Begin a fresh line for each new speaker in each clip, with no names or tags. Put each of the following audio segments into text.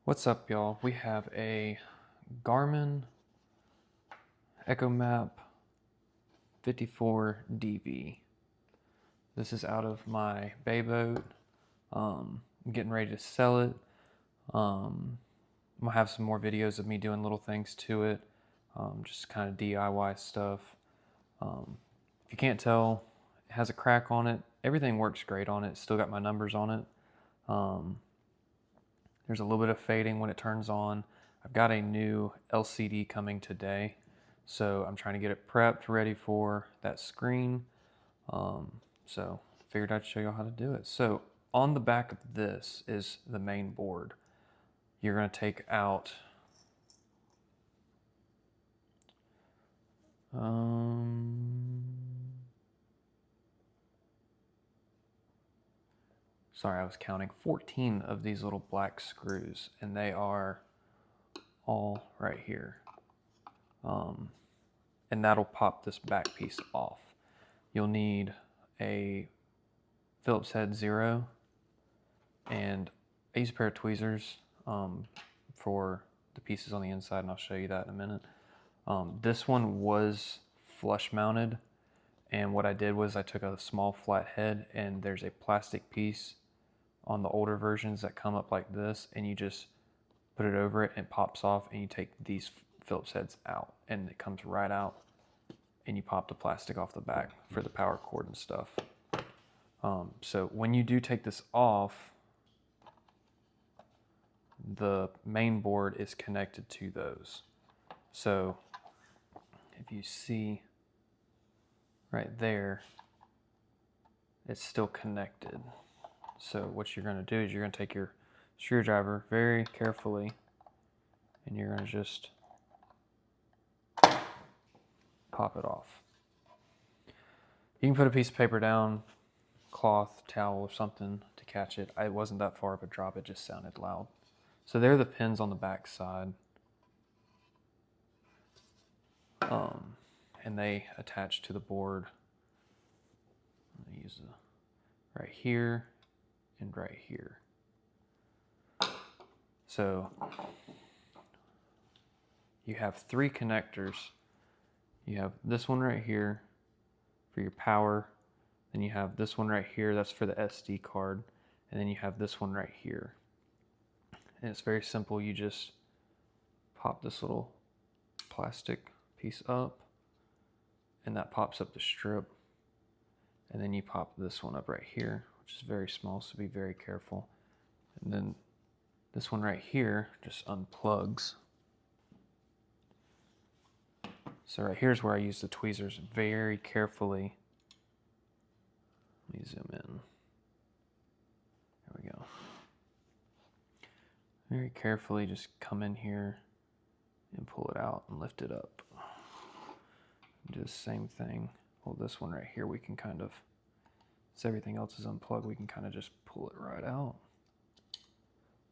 What's up, y'all? We have a Garmin EchoMAP 54DV. This is out of my bay boat. I'm getting ready to sell it. I'm gonna have some more videos of me doing little things to it, just kind of DIY stuff. If you can't tell, it has a crack on it. Everything works great on it. Still got my numbers on it. There's a little bit of fading when it turns on. I've got a new LCD coming today, so I'm trying to get it prepped, ready for that screen. So figured I'd show you how to do it. So on the back of this is the main board. You're going to take out sorry, I was counting 14 of these little black screws, and they are all right here. And that'll pop this back piece off. You'll need a Phillips head 0, and I use a pair of tweezers for the pieces on the inside, and I'll show you that in a minute. This one was flush mounted, and what I did was I took a small flat head, and there's a plastic piece on the older versions that come up like this, and you just put it over it and it pops off, and you take these Phillips heads out, and it comes right out, and you pop the plastic off the back for the power cord and stuff. So when you do take this off, the main board is connected to those. So if you see right there, it's still connected. So what you're going to do is you're going to take your screwdriver very carefully, and you're going to just pop it off. You can put a piece of paper down, cloth, towel, or something to catch it. It wasn't that far of a drop, it just sounded loud. So there are the pins on the back side. And they attach to the board. I'm gonna use the right here and right here. So you have 3 connectors. You have this one right here for your power. Then you have this one right here, that's for the SD card. And then you have this one right here. And it's very simple. You just pop this little plastic piece up, and that pops up the strip. And then you pop this one up right here, which is very small, so be very careful. And then this one right here just unplugs. So right here's where I use the tweezers very carefully. Let me zoom in. There we go. Very carefully just come in here and pull it out and lift it up. Do the same thing. Well, this one right here, we can kind of, since everything else is unplugged, we can kind of just pull it right out.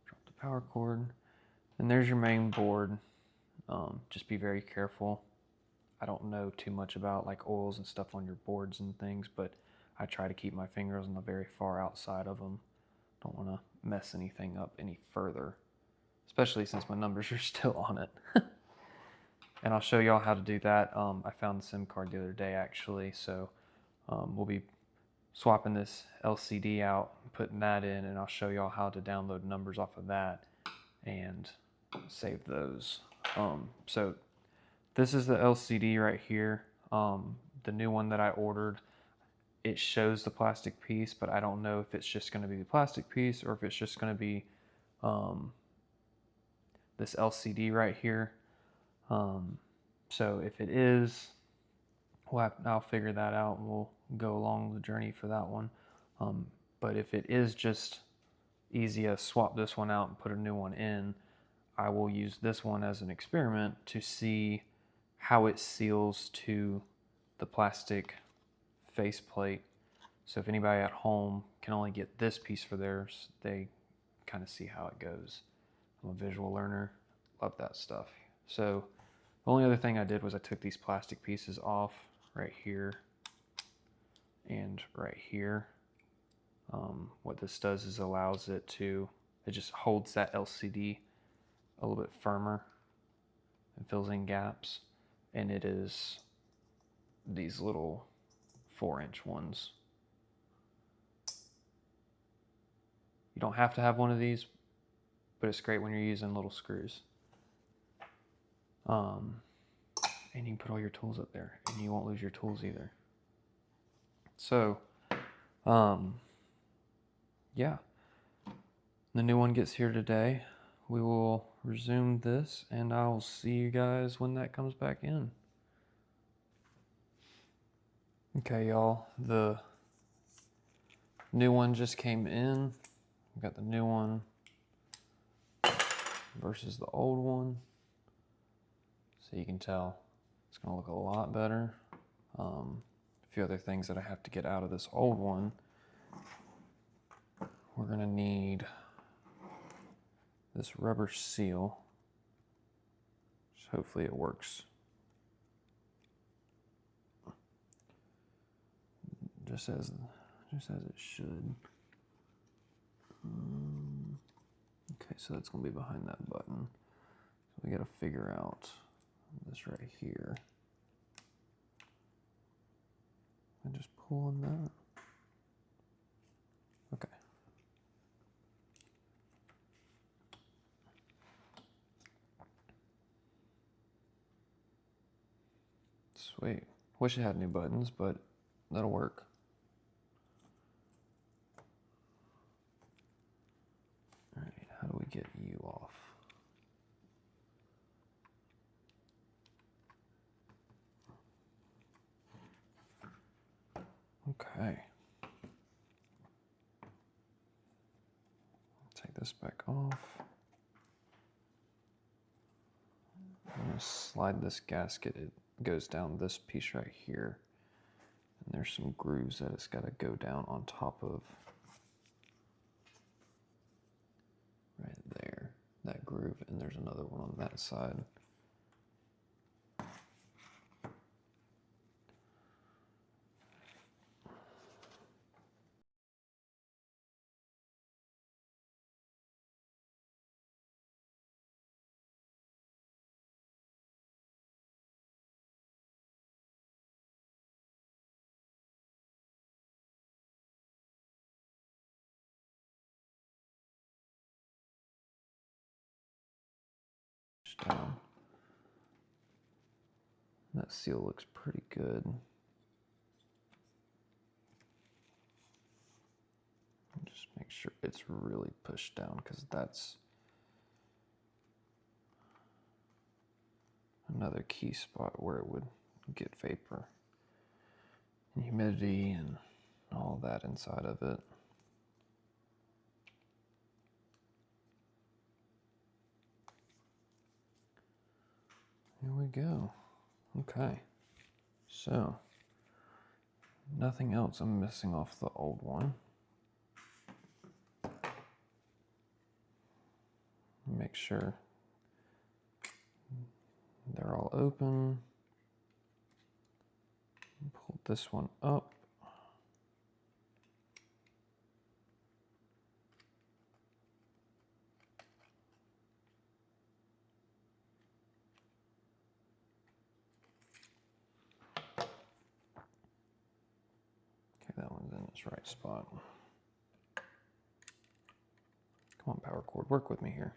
Drop the power cord. And there's your main board. Just be very careful. I don't know too much about like oils and stuff on your boards and things, but I try to keep my fingers on the very far outside of them. Don't want to mess anything up any further, especially since my numbers are still on it. And I'll show y'all how to do that. I found the SIM card the other day actually, so we'll be swapping this LCD out, putting that in, and I'll show y'all how to download numbers off of that and save those. So this is the LCD right here, the new one that I ordered. It shows the plastic piece, but I don't know if it's just going to be the plastic piece or if it's just going to be this LCD right here. So if it is, I'll figure that out and we'll go along the journey for that one. But if it is just easy to swap this one out and put a new one in, I will use this one as an experiment to see how it seals to the plastic faceplate. So if anybody at home can only get this piece for theirs, they kind of see how it goes. I'm a visual learner, love that stuff. So the only other thing I did was I took these plastic pieces off right here and right here. What this does is allows it to, it just holds that LCD a little bit firmer. It fills in gaps, and it is these little 4-inch ones. You don't have to have one of these, but it's great when you're using little screws. And you can put all your tools up there, and you won't lose your tools either. So, yeah. The new one gets here today. We will resume this, and I'll see you guys when that comes back in. Okay, y'all. The new one just came in. We got the new one versus the old one. So you can tell it's going to look a lot better. A few other things that I have to get out of this old one. We're going to need this rubber seal. Hopefully it works just as it should. Okay, so that's going to be behind that button. So we got to figure out this right here. And just pull on that. Okay. Sweet. Wish it had new buttons, but that'll work. All right, how do we get you off? Okay. Take this back off. I'm going to slide this gasket. It goes down this piece right here. And there's some grooves that it's got to go down on top of. Right there. That groove. And there's another one on that side. Down. That seal looks pretty good. Just make sure it's really pushed down, because that's another key spot where it would get vapor and humidity and all that inside of it. Here we go. Okay, so nothing else I'm missing off the old one. Make sure they're all open. Pull this one up. Okay, that one's in its right spot. Come on, power cord, work with me here.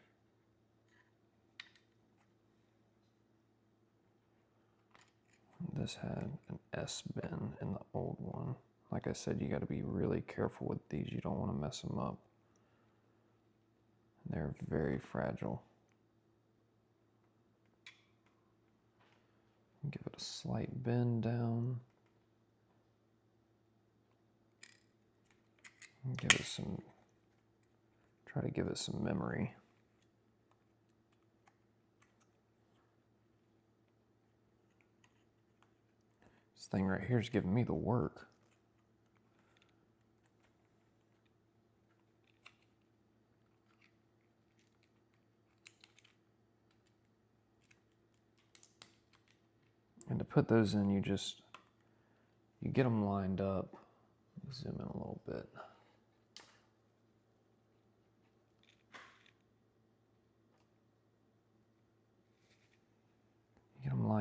This had an S bin in the old one. Like I said, you got to be really careful with these. You don't want to mess them up. They're very fragile. Give it a slight bend down. Give it some, try to give it some memory. This thing right here is giving me the work. And to put those in, you get them lined up. Zoom in a little bit.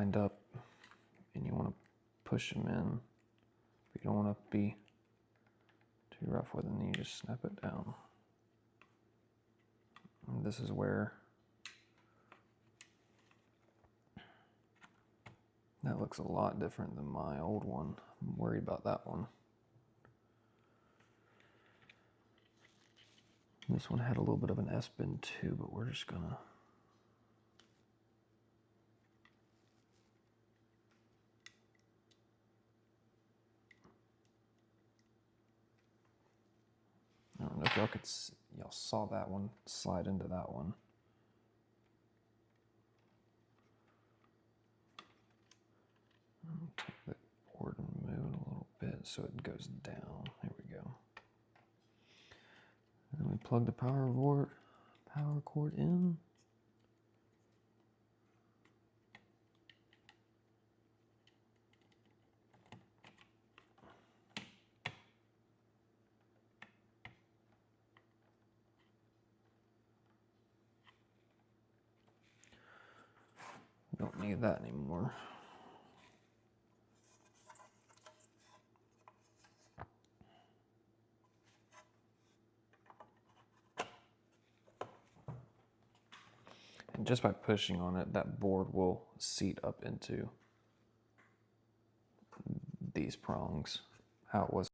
lined up and you want to push them in, but you don't want to be too rough with it, and then you just snap it down. And this is where that looks a lot different than my old one. I'm worried about that one. This one had a little bit of an S-bend too, but we're just gonna I don't know if y'all saw that one slide into that one. I'll take the board and move it a little bit so it goes down. There we go. And then we plug the power cord in. Don't need that anymore. And just by pushing on it, that board will seat up into these prongs, how it was.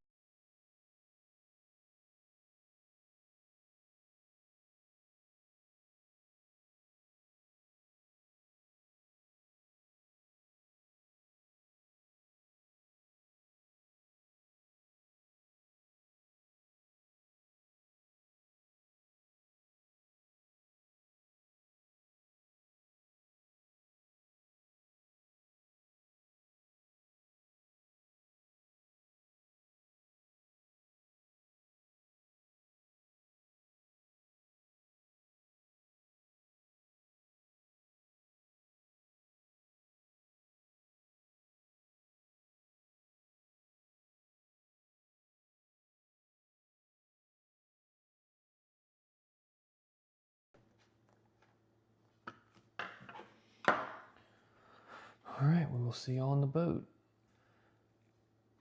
All right, we will see you on the boat.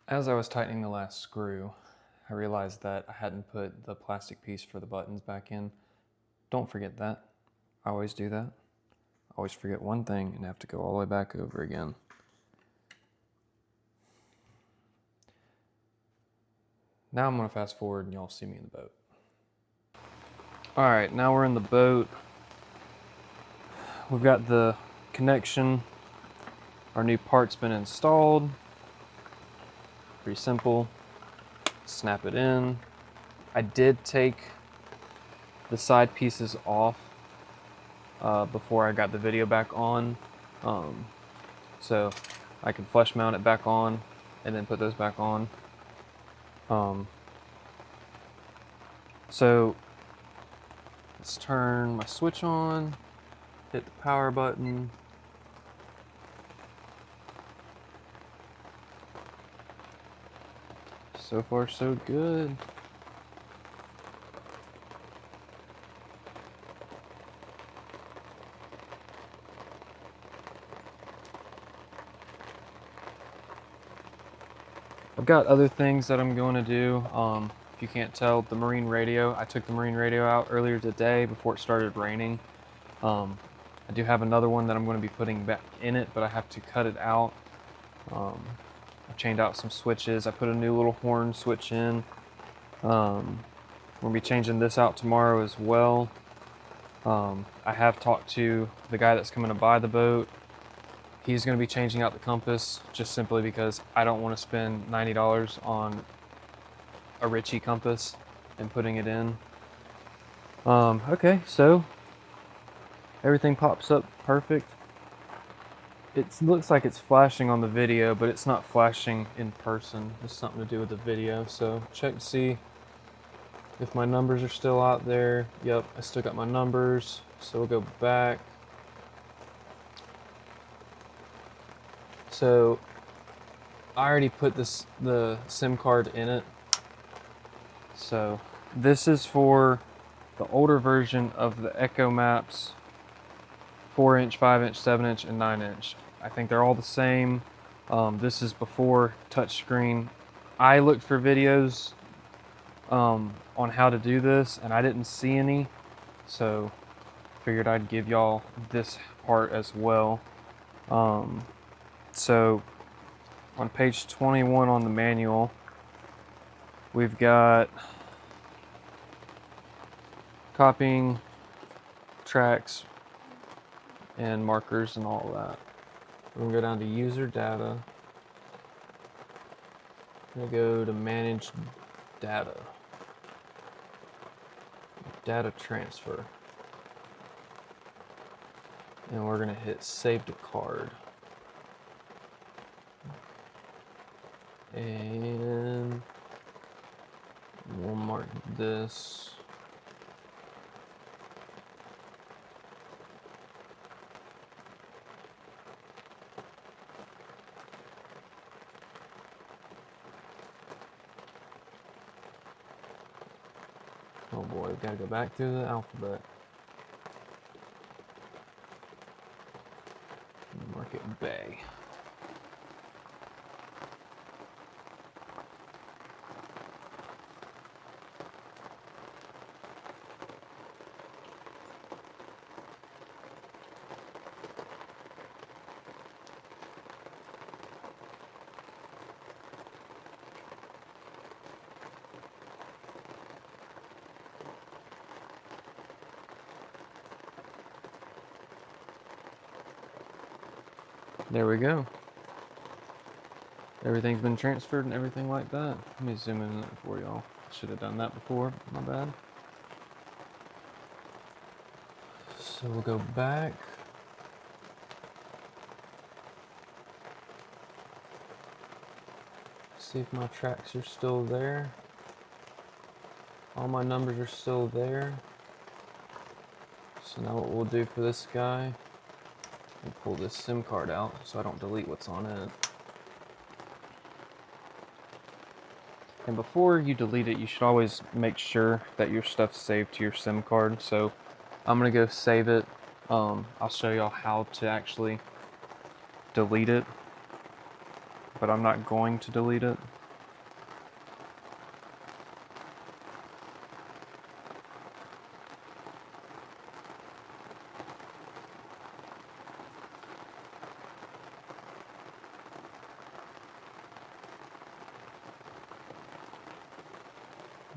As I was tightening the last screw, I realized that I hadn't put the plastic piece for the buttons back in. Don't forget that. I always do that. I always forget one thing and have to go all the way back over again. Now I'm gonna fast forward and y'all see me in the boat. All right, now we're in the boat. We've got the connection. Our new part's been installed. Pretty simple. Snap it in. I did take the side pieces off before I got the video back on. So I can flush mount it back on and then put those back on. So let's turn my switch on, hit the power button. So far, so good. I've got other things that I'm going to do. If you can't tell, the marine radio, I took the marine radio out earlier today before it started raining. I do have another one that I'm going to be putting back in it, but I have to cut it out. I chained out some switches. I put a new little horn switch in. We'll be changing this out tomorrow as well. I have talked to the guy that's coming to buy the boat. He's going to be changing out the compass just simply because I don't want to spend $90 on a Ritchie compass and putting it in. Okay, so everything pops up perfect. It looks like it's flashing on the video, but it's not flashing in person. It's something to do with the video. So check to see if my numbers are still out there. Yep, I still got my numbers. So we'll go back. So I already put the SIM card in it. So this is for the older version of the EchoMAPs, 4-inch, 5-inch, 7-inch, and 9-inch. I think they're all the same. This is before touchscreen. I looked for videos on how to do this, and I didn't see any, so figured I'd give y'all this part as well. So on page 21 on the manual, we've got copying, tracks, and markers and all of that. We're gonna go down to user data. I'm gonna go to manage data. Data transfer. And we're gonna hit save to card. And we'll mark this. Oh boy, we've got to go back through the alphabet. Mark it Bay. There we go. Everything's been transferred and everything like that. Let me zoom in for y'all. Should have done that before, my bad. So we'll go back. See if my tracks are still there. All my numbers are still there. So now what we'll do for this guy, we'll pull this SIM card out so I don't delete what's on it. And before you delete it, you should always make sure that your stuff's saved to your SIM card. So I'm gonna go save it. I'll show y'all how to actually delete it, but I'm not going to delete it.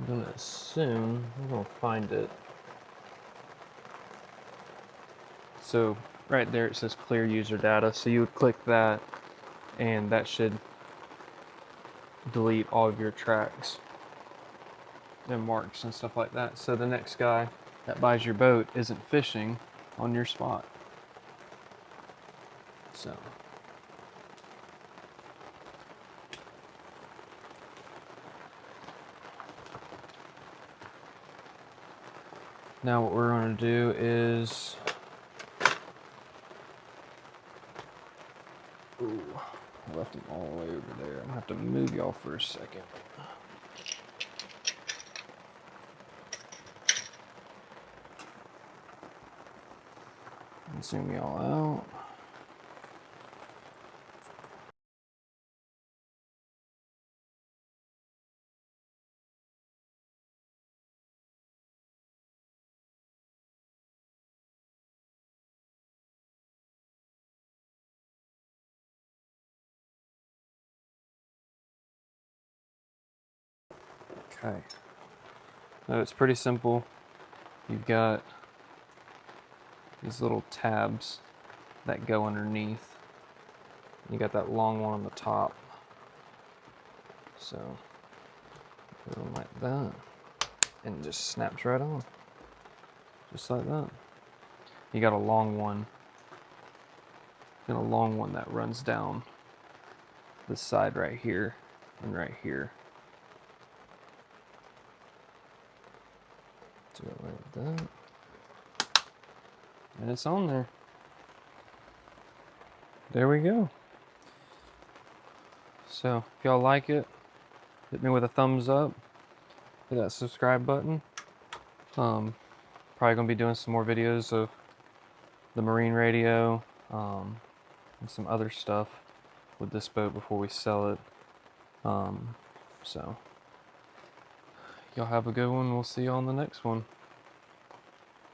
I'm gonna assume we're gonna find it. So right there it says clear user data. So you would click that and that should delete all of your tracks and marks and stuff like that. So the next guy that buys your boat isn't fishing on your spot. So now what we're going to do is, ooh, I left them all the way over there. I'm gonna have to move y'all for a second. And zoom y'all out. Okay. So it's pretty simple. You've got these little tabs that go underneath. You got that long one on the top. So put them like that, and it just snaps right on, just like that. You got a long one, and a long one that runs down this side right here and right here. Do it like that, and it's on there. There we go. So if y'all like it, hit me with a thumbs up, hit that subscribe button. Probably gonna be doing some more videos of the marine radio, and some other stuff with this boat before we sell it. So y'all have a good one. We'll see you on the next one.